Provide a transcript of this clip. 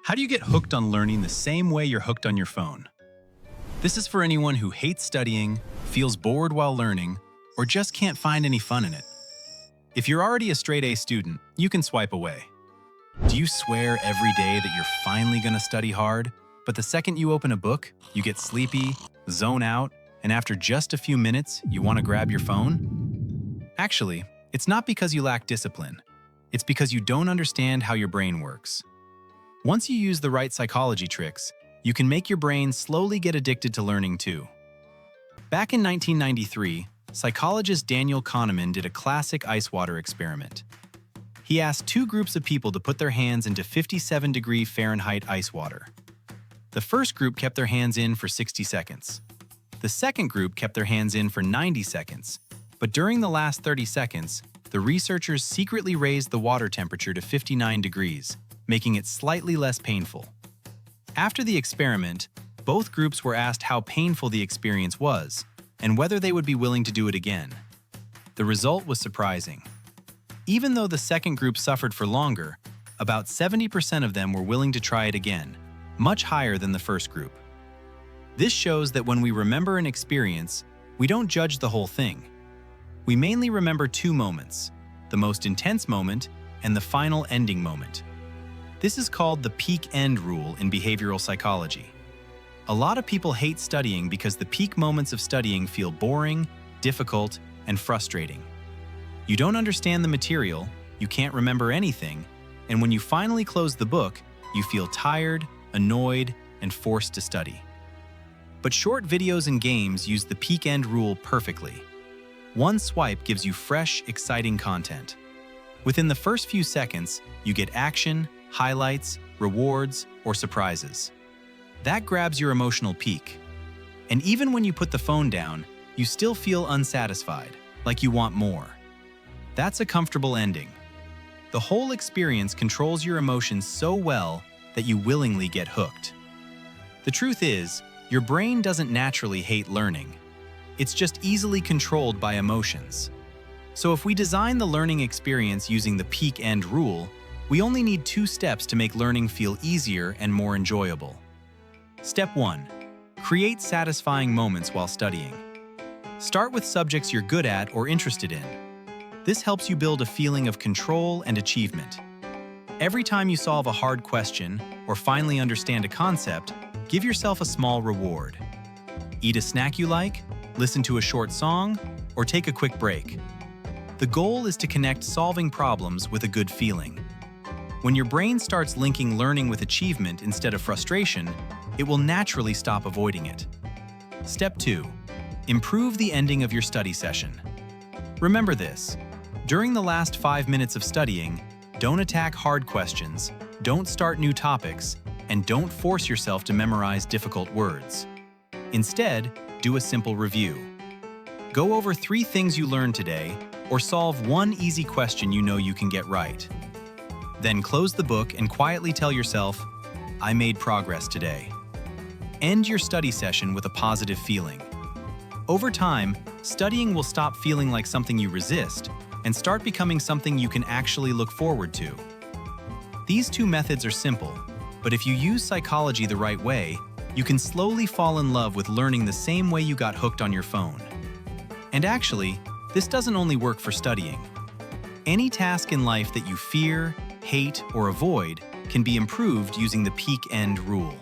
How do you get hooked on learning the same way you're hooked on your phone? This is for anyone who hates studying, feels bored while learning, or just can't find any fun in it. If you're already a straight-A student, you can swipe away. Do you swear every day that you're finally going to study hard, but the second you open a book, you get sleepy, zone out, and after just a few minutes, you want to grab your phone? Actually, it's not because you lack discipline. It's because you don't understand how your brain works. Once you use the right psychology tricks, you can make your brain slowly get addicted to learning too. Back in 1993, psychologist Daniel Kahneman did a classic ice water experiment. He asked two groups of people to put their hands into 57-degree Fahrenheit ice water. The first group kept their hands in for 60 seconds. The second group kept their hands in for 90 seconds. But during the last 30 seconds, the researchers secretly raised the water temperature to 59 degrees, making it slightly less painful. After the experiment, both groups were asked how painful the experience was and whether they would be willing to do it again. The result was surprising. Even though the second group suffered for longer, about 70% of them were willing to try it again, much higher than the first group. This shows that when we remember an experience, we don't judge the whole thing. We mainly remember two moments, the most intense moment and the final ending moment. This is called the peak-end rule in behavioral psychology. A lot of people hate studying because the peak moments of studying feel boring, difficult, and frustrating. You don't understand the material, you can't remember anything, and when you finally close the book, you feel tired, annoyed, and forced to study. But short videos and games use the peak-end rule perfectly. One swipe gives you fresh, exciting content. Within the first few seconds, you get action, highlights, rewards, or surprises. That grabs your emotional peak. And even when you put the phone down, you still feel unsatisfied, like you want more. That's a comfortable ending. The whole experience controls your emotions so well that you willingly get hooked. The truth is, your brain doesn't naturally hate learning. It's just easily controlled by emotions. So if we design the learning experience using the peak-end rule, we only need 2 steps to make learning feel easier and more enjoyable. Step 1. Create satisfying moments while studying. Start with subjects you're good at or interested in. This helps you build a feeling of control and achievement. Every time you solve a hard question or finally understand a concept, give yourself a small reward. Eat a snack you like, listen to a short song, or take a quick break. The goal is to connect solving problems with a good feeling. When your brain starts linking learning with achievement instead of frustration, it will naturally stop avoiding it. Step 2. Improve the ending of your study session. Remember this: during the last 5 minutes of studying, don't attack hard questions, don't start new topics, and don't force yourself to memorize difficult words. Instead, do a simple review. Go over 3 things you learned today, or solve 1 easy question you know you can get right. Then close the book and quietly tell yourself, "I made progress today." End your study session with a positive feeling. Over time, studying will stop feeling like something you resist and start becoming something you can actually look forward to. These 2 methods are simple, but if you use psychology the right way, you can slowly fall in love with learning the same way you got hooked on your phone. And actually, this doesn't only work for studying. Any task in life that you fear, hate, or avoid can be improved using the peak-end rule.